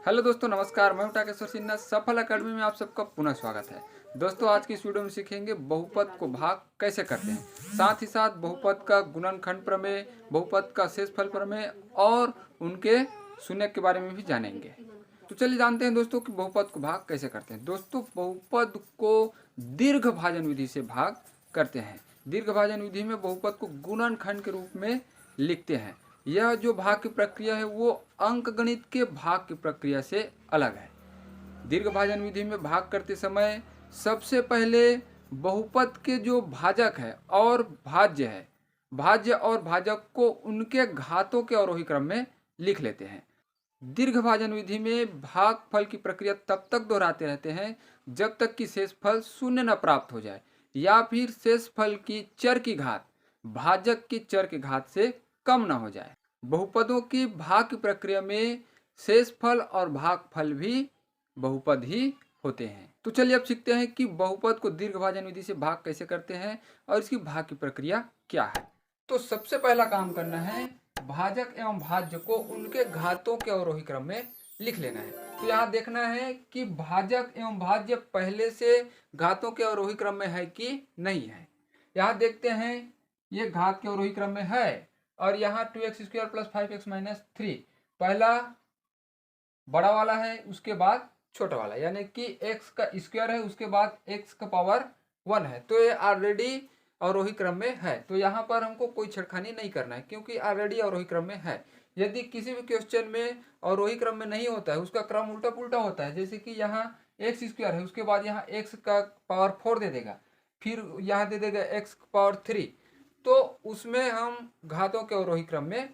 Hello दोस्तों, नमस्कार। मैं हूं टाकेश्वर सिन्हा। सफल अकेडमी में आप सबका पुनः स्वागत है। दोस्तों, आज की इस वीडियो में सीखेंगे बहुपद को भाग कैसे करते हैं, साथ ही साथ बहुपद का गुणनखंड प्रमेय, बहुपद का शेषफल प्रमेय और उनके शून्य के बारे में भी जानेंगे। तो चलिए जानते हैं दोस्तों कि बहुपद को भाग कैसे करते हैं। दोस्तों, बहुपद को दीर्घ भाजन विधि से भाग करते हैं। दीर्घ भाजन विधि में बहुपद को गुणनखंड के रूप में लिखते हैं। यह जो भाग की प्रक्रिया है वो अंकगणित के भाग की प्रक्रिया से अलग है। दीर्घ भाजन विधि में भाग करते समय सबसे पहले बहुपद के जो भाजक है और भाज्य है, भाज्य और भाजक को उनके घातों के अवरोही क्रम में लिख लेते हैं। दीर्घ भाजन विधि में भागफल की प्रक्रिया तब तक दोहराते रहते हैं जब तक कि शेषफल शून्य न प्राप्त हो जाए या फिर शेषफल की चर की घात भाजक की चर की घात से कम न हो जाए। बहुपदों की भाग की प्रक्रिया में शेषफल और भागफल भी बहुपद ही होते हैं। तो चलिए अब सीखते हैं कि बहुपद को दीर्घ भाजन विधि से भाग कैसे करते हैं और इसकी भाग की प्रक्रिया क्या है। तो सबसे पहला काम करना है, भाजक एवं भाज्य को उनके घातों के अवरोही क्रम में लिख लेना है। तो यहाँ देखना है कि भाजक एवं भाज्य पहले से घातों के अवरोही क्रम में है कि नहीं है। यहाँ देखते हैं, ये घात के अवरोही क्रम में है और यहाँ 2x² + 5x - 3 पहला बड़ा वाला है, उसके बाद छोटा वाला, यानी कि x का स्क्वायर है, उसके बाद x का पावर 1 है। तो ये ऑलरेडी अवरोही क्रम में है। तो यहाँ पर हमको कोई छेड़खानी नहीं करना है क्योंकि ऑलरेडी अवरोही क्रम में है। यदि किसी भी क्वेश्चन में अवरोही क्रम में नहीं होता है, उसका क्रम उल्टा पुल्टा होता है, जैसे कि यहाँ x² है, उसके बाद यहाँ x का पावर 4 दे देगा, फिर यहाँ दे देगा x का पावर 3, तो उसमें हम घातों के अवरोही क्रम में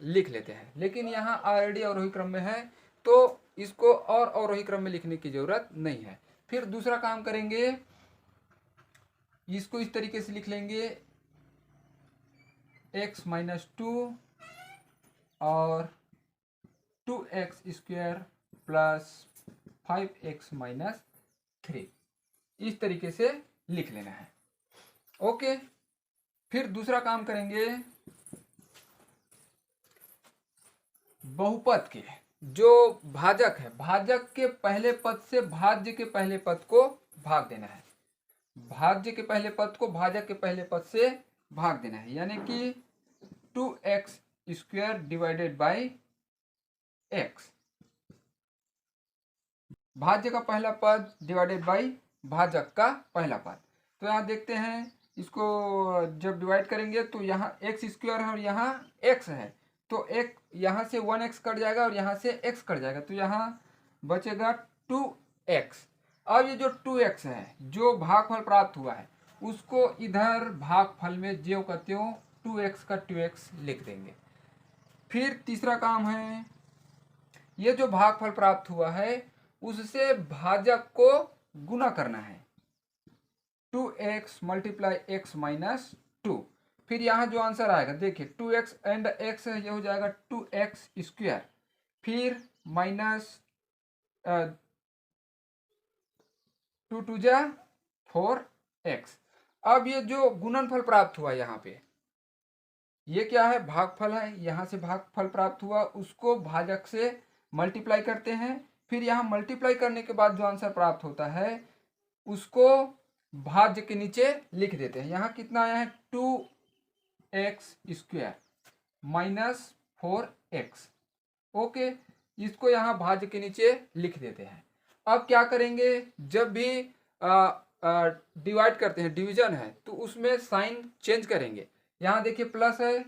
लिख लेते हैं। लेकिन यहाँ ऑलरेडी अवरोही क्रम में है तो इसको और अवरोही क्रम में लिखने की जरूरत नहीं है। फिर दूसरा काम करेंगे, इसको इस तरीके से लिख लेंगे, x - 2 और 2x² + 5x - 3, इस तरीके से लिख लेना है। ओके, फिर दूसरा काम करेंगे, बहुपद के जो भाजक है, भाजक के पहले पद से भाज्य के पहले पद को भाग देना है। भाज्य के पहले पद को भाजक के पहले पद से भाग देना है, यानी कि 2x² / x, भाज्य का पहला पद डिवाइडेड बाई भाजक का पहला पद। तो यहाँ देखते हैं, इसको जब डिवाइड करेंगे तो यहाँ x² है और यहाँ x है, तो एक यहाँ से 1x कट जाएगा और यहाँ से x कट जाएगा, तो यहाँ बचेगा 2x। अब ये जो 2x है, जो भागफल प्राप्त हुआ है, उसको इधर भागफल में ज्यों का त्यों 2x का 2x लिख देंगे। फिर तीसरा काम है, ये जो भागफल प्राप्त हुआ है उससे भाजक को गुना करना है, 2x × x - 2। फिर यहाँ जो आंसर आएगा देखिए, 2x एंड x है, ये हो जाएगा 2x², फिर माइनस 2 2 जा 4x। अब ये जो गुणनफल प्राप्त हुआ यहाँ पे, ये क्या है, भागफल है, यहाँ से भागफल प्राप्त हुआ, उसको भाजक से मल्टीप्लाई करते हैं। फिर यहाँ मल्टीप्लाई करने के बाद जो आंसर प्राप्त होता है उसको भाज्य के नीचे लिख देते हैं। यहाँ कितना आया है, 2x² - 4x। ओके, इसको यहाँ भाज्य के नीचे लिख देते हैं। अब क्या करेंगे, जब भी डिवाइड करते हैं, डिवीजन है, तो उसमें साइन चेंज करेंगे। यहाँ देखिए प्लस है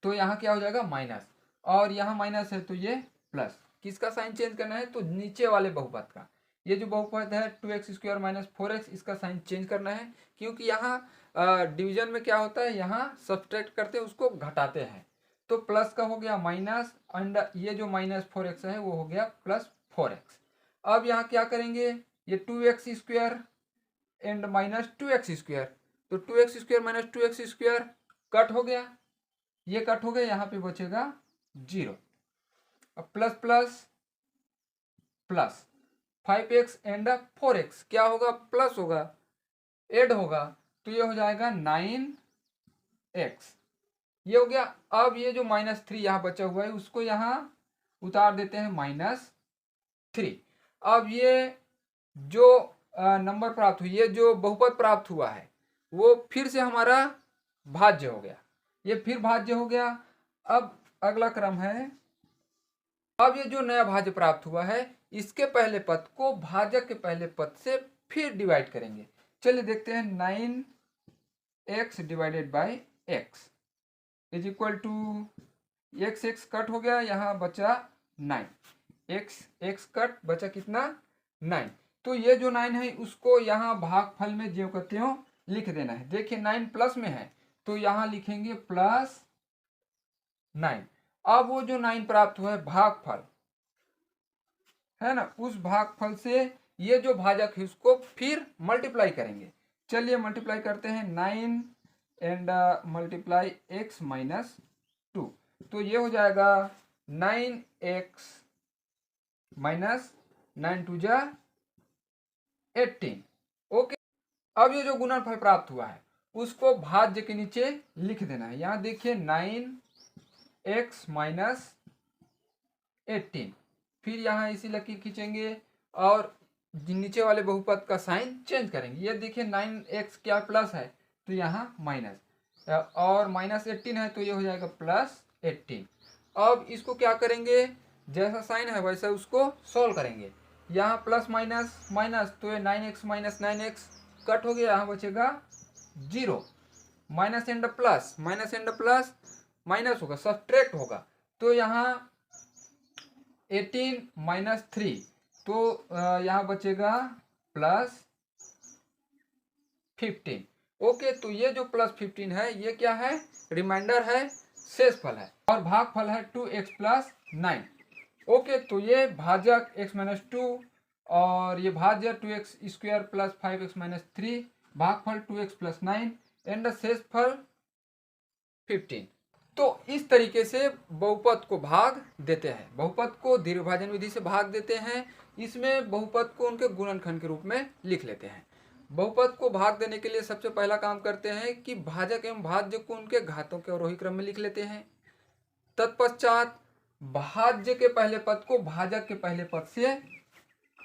तो यहाँ क्या हो जाएगा, माइनस, और यहाँ माइनस है तो ये प्लस। किसका साइन चेंज करना है, तो नीचे वाले बहुपद का। ये जो बहुपद है 2x² - 4x, इसका साइन चेंज करना है, क्योंकि यहाँ डिवीजन में क्या होता है, यहाँ सब्सट्रैक्ट करते हैं, उसको घटाते हैं। तो प्लस का हो गया माइनस, एंड ये जो -4x है वो हो गया +4x। अब यहाँ क्या करेंगे, ये 2x² एंड -2x², तो 2x² - 2x² कट हो गया, ये कट हो गया, यहाँ पे बचेगा 0। अब plus plus plus 5x and 4x क्या होगा, प्लस होगा, ऐड होगा, तो ये हो जाएगा 9x। ये हो गया। अब ये जो -3 यहाँ बचा हुआ है उसको यहाँ उतार देते हैं -3। अब ये जो नंबर प्राप्त हुई, ये जो बहुपद प्राप्त हुआ है वो फिर से हमारा भाज्य हो गया, ये फिर भाज्य हो गया। अब अगला क्रम है, अब ये जो नया भाज्य प्राप्त हुआ है इसके पहले पद को भाजक के पहले पद से फिर डिवाइड करेंगे। चलिए देखते हैं, 9x divided by x is equal to x cut हो गया, यहाँ बचा 9, x कट बचा कितना 9। तो ये जो 9 है उसको यहाँ भागफल में ज्यों का त्यों लिख देना है। देखिए 9 प्लस में है तो यहाँ लिखेंगे +9। अब वो जो 9 प्राप्त हुआ है भागफल है ना, उस भागफल से ये जो भाजक है उसको फिर मल्टीप्लाई करेंगे। चलिए मल्टीप्लाई करते हैं, 9 एंड मल्टीप्लाई x -2, तो ये हो जाएगा 9x माइनस 9 2 जा 18। ओके, अब ये जो गुणनफल प्राप्त हुआ है उसको भाज्य के नीचे लिख देना है। यहाँ देखिए 9x माइनस 18, फिर यहाँ इसी लकीर खींचेंगे और नीचे वाले बहुपद का साइन चेंज करेंगे। ये देखिए 9x क्या प्लस है तो यहाँ माइनस, और -18 है तो ये हो जाएगा +18। अब इसको क्या करेंगे, जैसा साइन है वैसा उसको सॉल्व करेंगे। यहाँ प्लस माइनस माइनस तो ये 9x माइनस 9x कट हो गया, यहाँ बचेगा 0, माइनस एंड प्लस माइनस होगा, सब्ट्रैक्ट होगा, तो यहाँ 18 -3 तो यहाँ बचेगा +15। ओके, तो ये जो +15 है ये क्या है, रिमाइंडर है, शेषफल है, और भागफल है 2x + 9। ओके, तो ये भाजक x - 2 और ये भाज्य 2x² + 5x - 3, भागफल 2x + 9 एंड शेषफल 15। तो इस तरीके से बहुपद को भाग देते हैं, बहुपद को दीर्घभाजन विधि से भाग देते हैं। इसमें बहुपद को उनके गुणनखंड के रूप में लिख लेते हैं। बहुपद को भाग देने के लिए सबसे पहला काम करते हैं कि भाजक एवं भाज्य को उनके घातों के अवरोही क्रम में लिख लेते हैं। तत्पश्चात भाज्य के पहले पद को भाजक के पहले पद से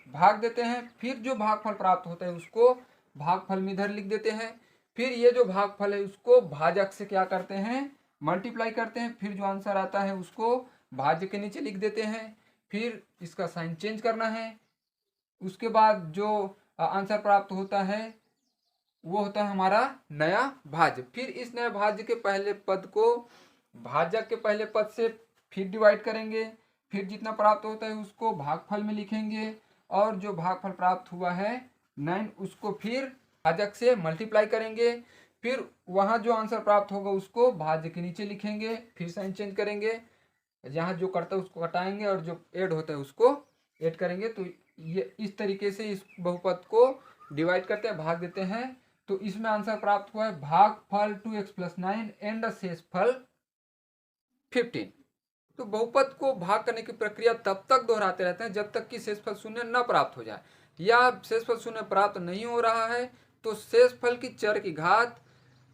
भाग देते हैं, फिर जो भागफल प्राप्त होता है उसको भागफल में इधर लिख देते हैं, फिर ये जो भागफल है उसको भाजक से क्या करते हैं, मल्टीप्लाई करते हैं, फिर जो आंसर आता है उसको भाज्य के नीचे लिख देते हैं, फिर इसका साइन चेंज करना है। उसके बाद जो आंसर प्राप्त होता है वो होता है हमारा नया भाज्य। फिर इस नए भाज्य के पहले पद को भाजक के पहले पद से फिर डिवाइड करेंगे, फिर जितना प्राप्त होता है उसको भागफल में लिखेंगे, और जो भागफल प्राप्त हुआ है 9 उसको फिर भाजक से मल्टीप्लाई करेंगे, फिर वहाँ जो आंसर प्राप्त होगा उसको भाज्य के नीचे लिखेंगे, फिर साइन चेंज करेंगे, जहाँ जो कटता है उसको घटाएंगे और जो ऐड होता है उसको ऐड करेंगे। तो ये इस तरीके से इस बहुपद को डिवाइड करते हैं, भाग देते हैं। तो इसमें आंसर प्राप्त हुआ है भागफल 2x + 9 एंड शेषफल 15। तो बहुपद को भाग करने की प्रक्रिया तब तक दोहराते रहते हैं जब तक कि शेषफल शून्य न प्राप्त हो जाए, या शेषफल शून्य प्राप्त नहीं हो रहा है तो शेषफल की चर की घात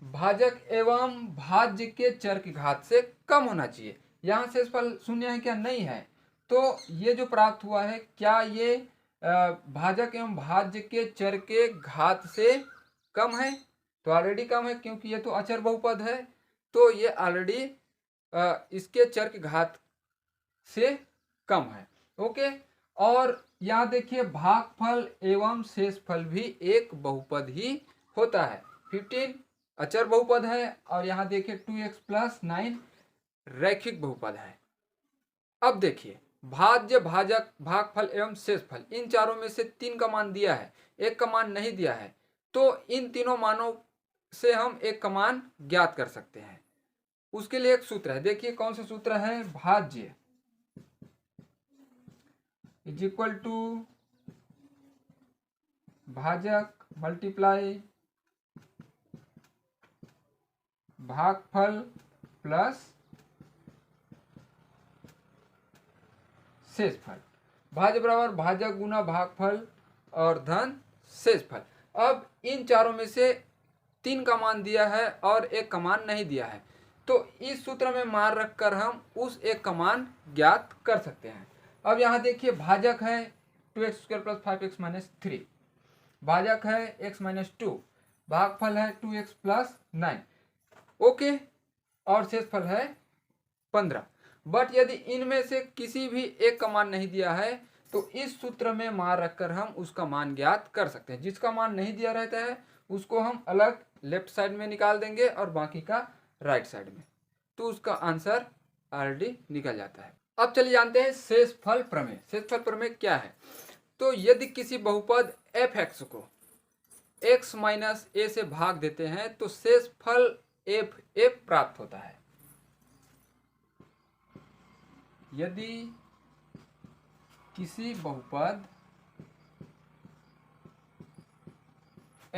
भाजक एवं भाज्य के चर की घात से कम होना चाहिए। यहाँ शेषफल शून्य है क्या, नहीं है, तो ये जो प्राप्त हुआ है क्या ये भाजक एवं भाज्य के चर के घात से कम है, तो ऑलरेडी कम है क्योंकि ये तो अचर बहुपद है, तो ये ऑलरेडी इसके चर की घात से कम है। ओके, और यहाँ देखिए भागफल एवं शेषफल भी एक बहुपद ही होता है। 15 अचर बहुपद है और यहाँ देखिए 2x + 9 रैखिक बहुपद है। अब देखिए भाज्य, भाजक, भागफल एवं शेषफल, इन चारों में से 3 का मान दिया है, एक का मान नहीं दिया है, तो इन तीनों मानों से हम एक का मान ज्ञात कर सकते हैं। उसके लिए एक सूत्र है, देखिए कौन सा सूत्र है, भाज्य इज इक्वल टू भाजक मल्टीप्लाई भागफल प्लस शेषफल। भाज्य बराबर भाजक गुना भागफल और धन शेषफल। अब इन चारों में से 3 का मान दिया है और एक का मान नहीं दिया है, तो इस सूत्र में मान रखकर हम उस एक का मान ज्ञात कर सकते हैं। अब यहाँ देखिए भाजक है 2x² + 5x - 3, भाजक है x - 2, भागफल है 2x + 9, ओके, और शेषफल है 15। बट यदि इनमें से किसी भी एक का मान नहीं दिया है तो इस सूत्र में मान रखकर हम उसका मान ज्ञात कर सकते हैं। जिसका मान नहीं दिया रहता है उसको हम अलग लेफ्ट साइड में निकाल देंगे और बाकी का राइट साइड में, तो उसका आंसर ऑलरेडी निकल जाता है। अब चलिए जानते हैं शेषफल प्रमेय। शेषफल प्रमेय क्या है? तो यदि किसी बहुपद f(x) को x - a से भाग देते हैं तो शेषफल f(a) प्राप्त होता है। यदि किसी बहुपद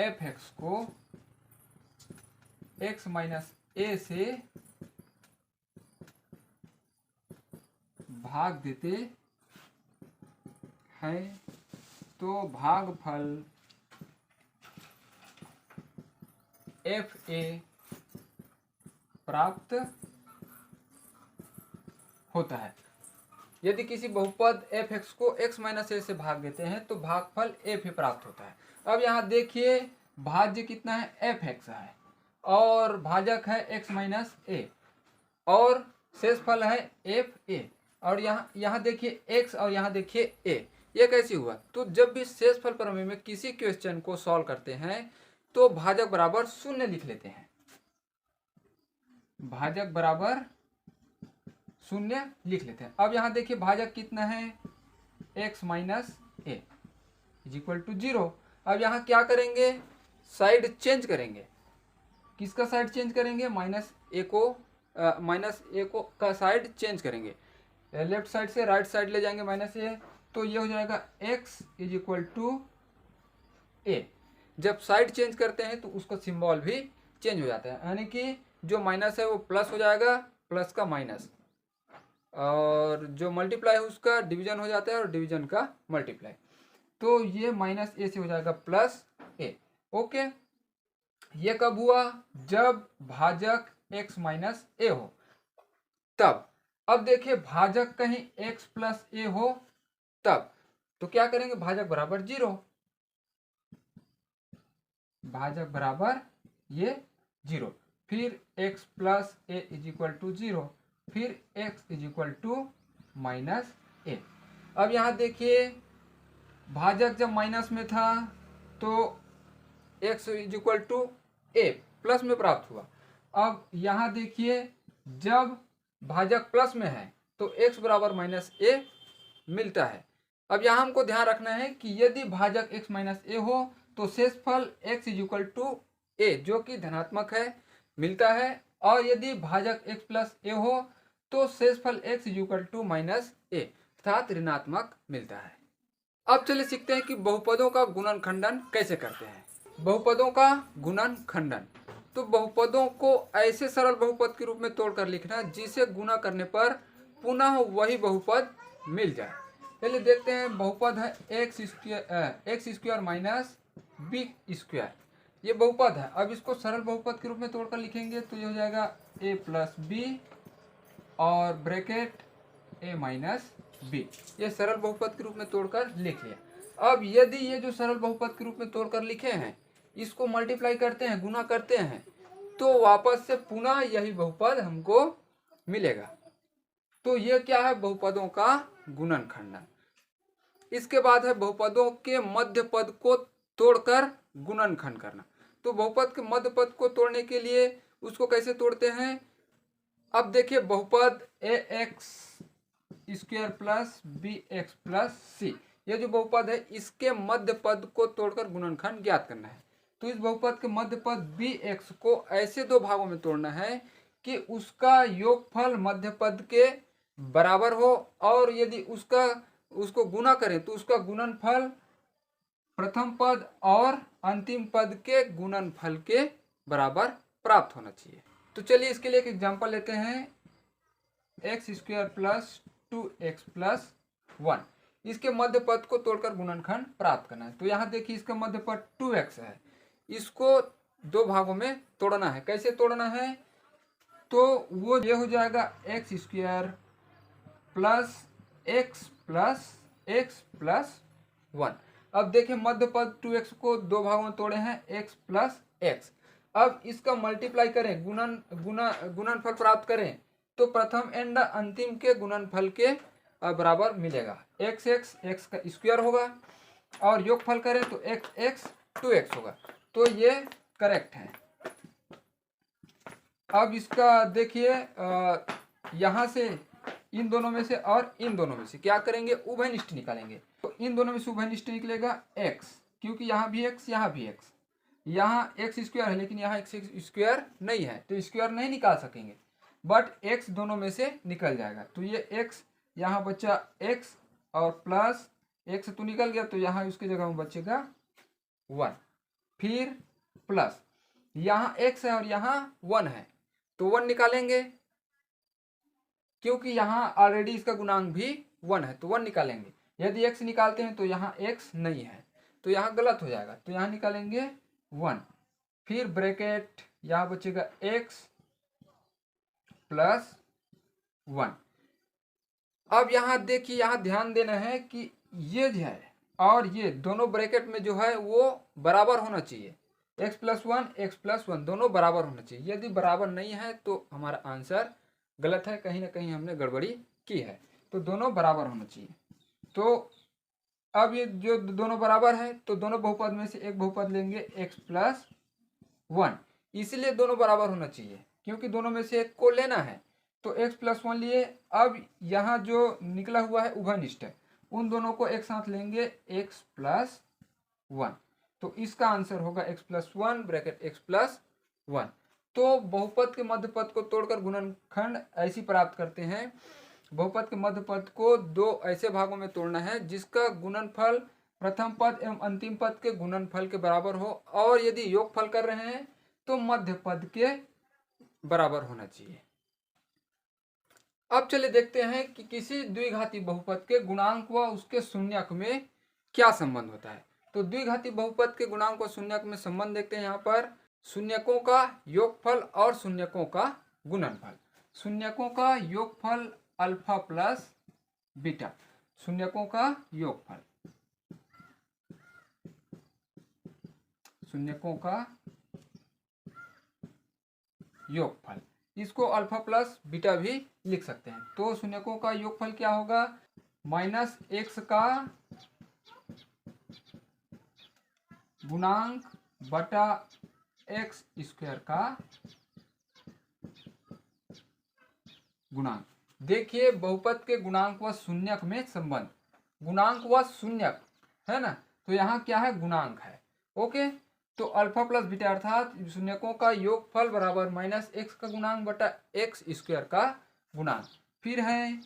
f(x) को x - a से भाग देते हैं तो भागफल fa प्राप्त होता है। यदि किसी बहुपद f(x) को x - a से भाग देते हैं तो भागफल fa प्राप्त होता है। अब यहाँ देखिए भाज्य कितना है, f(x) है और भाजक है x - a और शेषफल है fa, और यहाँ देखिए x और यहाँ देखिए a। ये कैसे हुआ? तो जब भी शेषफल प्रमेय में किसी क्वेश्चन को सॉल्व करते हैं तो भाजक बराबर 0 लिख लेते हैं। भाजक बराबर 0 लिख लेते हैं। अब यहाँ देखिए भाजक कितना है, x - a = 0। अब यहाँ क्या करेंगे, साइड चेंज करेंगे। किसका साइड चेंज करेंगे? -a को का साइड चेंज करेंगे। लेफ्ट साइड से राइट साइड ले जाएंगे -a, तो ये हो जाएगा x = a। जब साइड चेंज करते हैं तो उसका सिंबल भी चेंज हो जाता है, यानी कि जो माइनस है वो प्लस हो जाएगा, प्लस का माइनस, और जो मल्टीप्लाई है उसका डिवीजन हो जाता है और डिवीजन का मल्टीप्लाई। तो ये -a से हो जाएगा +a। ओके, ये कब हुआ? जब भाजक x - a हो तब। अब देखिए भाजक कहीं x + a हो तब, तो क्या करेंगे? भाजक बराबर 0, भाजक बराबर ये 0, फिर x + a = 0, फिर x = -a। अब यहाँ देखिए भाजक जब माइनस में था तो x = a प्लस में प्राप्त हुआ। अब यहाँ देखिए जब भाजक प्लस में है तो x बराबर -a मिलता है। अब यहाँ हमको ध्यान रखना है कि यदि भाजक x - a हो तो शेषफल x = a जो कि धनात्मक है मिलता है, और यदि भाजक x + a हो तो शेषफल x = -a अर्थात ऋणात्मक मिलता है। अब चलिए सीखते हैं कि बहुपदों का गुणनखंडन कैसे करते हैं। बहुपदों का गुणनखंडन, तो बहुपदों को ऐसे सरल बहुपद के रूप में तोड़कर लिखना जिसे गुणा करने पर पुनः वही बहुपद मिल जाए। चलिए देखते हैं। बहुपद है x² - b², ये बहुपद है। अब इसको सरल बहुपद के रूप में तोड़कर लिखेंगे तो ये हो जाएगा a + b और ब्रैकेट a - b। ये सरल बहुपद के रूप में तोड़कर लिख लिया। अब यदि ये जो सरल बहुपद के रूप में तोड़कर लिखे हैं इसको मल्टीप्लाई करते हैं, गुना करते हैं, तो वापस से पुनः यही बहुपद हमको मिलेगा। तो ये क्या है? बहुपदों का गुणनखंडन। इसके बाद है बहुपदों के मध्य पद को तोड़कर गुणनखंड करना। तो बहुपद के मध्य पद को तोड़ने के लिए उसको कैसे तोड़ते हैं? अब देखिए बहुपद ax² + bx + c, ये जो बहुपद है इसके मध्य पद को तोड़कर गुणनखंड ज्ञात करना है। तो इस बहुपद के मध्य पद bx को ऐसे दो भागों में तोड़ना है कि उसका योगफल मध्य पद के बराबर हो, और यदि उसको गुना करें तो उसका गुणनफल प्रथम पद और अंतिम पद के गुणनफल के बराबर प्राप्त होना चाहिए। तो चलिए इसके लिए एक एग्जांपल लेते हैं। x² + 2x + 1, इसके मध्य पद को तोड़कर गुणनखंड प्राप्त करना है। तो यहाँ देखिए इसका मध्य पद 2x है, इसको दो भागों में तोड़ना है। कैसे तोड़ना है? तो वो ये हो जाएगा x square plus x plus 1। अब देखिए मध्य पद 2x को दो भागों में तोड़े हैं, x प्लस एक्स। अब इसका मल्टीप्लाई करें, गुणनफल प्राप्त करें, तो प्रथम एंड अंतिम के गुणनफल के बराबर मिलेगा। एक्स का स्क्वायर होगा और योगफल करें तो x 2x होगा। तो ये करेक्ट है। अब इसका देखिए यहाँ से इन दोनों में से और इन दोनों में से क्या करेंगे, उभयनिष्ठ निकालेंगे। तो इन दोनों में से उभयनिष्ठ निकलेगा x, क्योंकि यहाँ भी x यहाँ भी x, यहाँ एक्स स्क्वायर है लेकिन यहाँ एक्स स्क्वायर नहीं है तो स्क्वायर नहीं निकाल सकेंगे, बट x दोनों में से निकल जाएगा। तो ये x यहाँ बचा x और प्लस x तो निकल गया, तो यहाँ उसकी जगह में बचेगा 1, फिर प्लस यहाँ x है और यहाँ 1 है तो 1 निकालेंगे, क्योंकि यहाँ ऑलरेडी इसका गुणांक भी 1 है तो 1 निकालेंगे। यदि x निकालते हैं तो यहाँ x नहीं है तो यहाँ गलत हो जाएगा, तो यहाँ निकालेंगे 1, फिर ब्रैकेट यहाँ बचेगा x प्लस 1। अब यहाँ देखिए, यहाँ ध्यान देना है कि ये जो है और ये दोनों ब्रैकेट में जो है वो बराबर होना चाहिए। x प्लस 1 दोनों बराबर होना चाहिए। यदि बराबर नहीं है तो हमारा आंसर गलत है, कहीं ना कहीं हमने गड़बड़ी की है। तो दोनों बराबर होना चाहिए। तो अब ये जो दोनों बराबर है तो दोनों बहुपद में से एक बहुपद लेंगे x प्लस 1, इसलिए दोनों बराबर होना चाहिए क्योंकि दोनों में से एक को लेना है। तो x प्लस 1 लिए। अब यहाँ जो निकला हुआ है उभयनिष्ठ है, उन दोनों को एक साथ लेंगे x प्लस 1, तो इसका आंसर होगा x plus 1 bracket x plus 1। तो बहुपद के मध्य पद को तोड़कर गुणनखंड ऐसी प्राप्त करते हैं। बहुपद के मध्य पद को दो ऐसे भागों में तोड़ना है जिसका गुणनफल प्रथम पद एवं अंतिम पद के गुणनफल के बराबर हो, और यदि योगफल कर रहे हैं तो मध्य पद के बराबर होना चाहिए। अब चलिए देखते हैं कि किसी द्विघाती बहुपद के गुणांक व उसके शून्यक में क्या संबंध होता है। तो द्विघाती बहुपद के गुणांक व शून्यक में संबंध देखते हैं। यहाँ पर शून्यकों का योगफल और शून्यकों का गुणनफल। शून्यकों का योगफल अल्फा प्लस बीटा, शून्यकों का योगफल, शून्यकों का योगफल, इसको अल्फा प्लस बीटा भी लिख सकते हैं। तो शून्यकों का योगफल क्या होगा, माइनस एक्स का गुणांक बटा एक्स स्क्वायर का गुणांक। देखिए बहुपद के गुणांक व शून्यक में संबंध, गुणांक व शून्यक है ना, तो यहाँ क्या है, गुणांक है। ओके, तो अल्फा प्लस बीटा अर्थात शून्यकों का योगफल बराबर माइनस एक्स का गुणांक बटा एक्स स्क्वायर का गुणांक। फिर है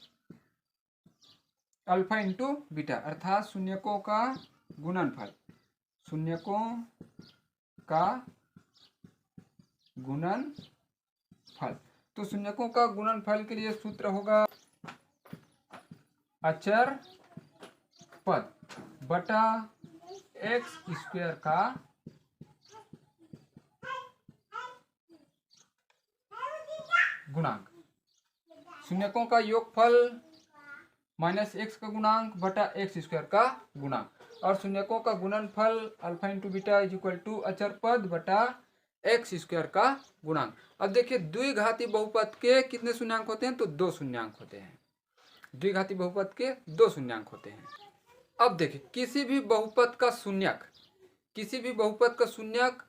अल्फा इंटू बीटा अर्थात शून्यकों का गुणनफल, शून्यकों का गुणनफल। तो शून्यकों का गुणनफल के लिए सूत्र होगा अचर पद बटा एक्स स्क्वायर का गुणांक। शून्यकों का योगफल माइनस एक्स का गुणांक बटा एक्स स्क्वायर का गुणांक, और शून्यकों का गुणनफल alpha into beta is equal to अचर पद बटा एक्स स्क्वायर का गुणांक। अब देखिए द्विघाती बहुपद के कितने शून्यांक होते हैं, तो दो शून्यांक होते हैं। द्विघाती बहुपद के दो शून्यांक होते हैं। अब देखिए किसी भी बहुपद का शून्यक, किसी भी बहुपद का शून्यक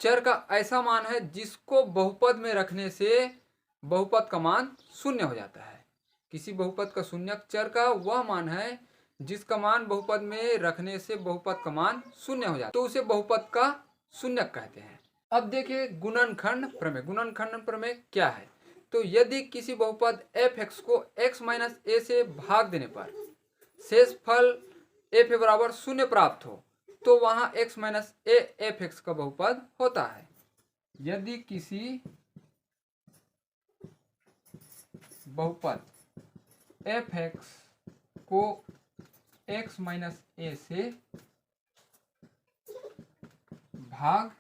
चर का ऐसा मान है जिसको बहुपद में रखने से बहुपद का मान शून्य हो जाता है। किसी बहुपद का शून्यक चर का वह मान है जिसका मान बहुपद में रखने से बहुपद का मान शून्य हो जाता है, तो उसे बहुपद का शून्यक कहते हैं। अब देखिए गुणनखंड प्रमेय। गुणनखंड प्रमेय क्या है, तो यदि किसी बहुपद f(x) को x माइनस a से भाग देने पर शेष फल f बराबर शून्य प्राप्त हो तो वहां x माइनस a f(x) का बहुपद होता है। यदि किसी बहुपद f(x) को x माइनस a से भाग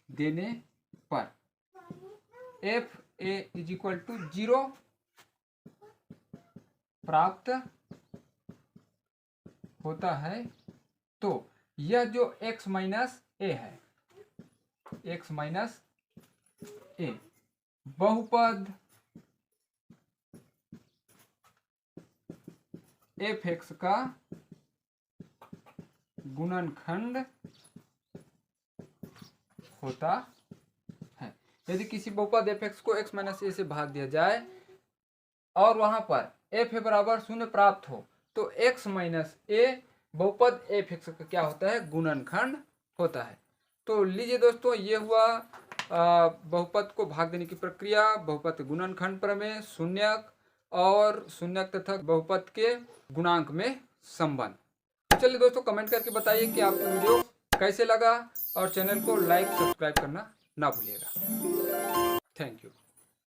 देने पर F A is equal to 0 प्राप्त होता है, तो यह जो x माइनस ए है, x माइनस ए बहुपद एफ एक्स का गुणनखंड होता है। यदि किसी बहुपद एफ एक्स को x माइनस ए से भाग दिया जाए और वहां पर एफ ए बराबर 0 प्राप्त हो, तो x माइनस ए बहुपद एफ एक्स का क्या होता है, गुणनखंड होता है। तो लीजिए दोस्तों, ये हुआ बहुपद को भाग देने की प्रक्रिया, बहुपद के गुणनखंड प्रमेय, शून्यक और शून्यक तथा बहुपद के गुणांक में संबंध। तो चलिए दोस्तों, कमेंट करके बताइए कि आपको वीडियो कैसे लगा और चैनल को लाइक सब्सक्राइब करना ना भूलिएगा। Thank you.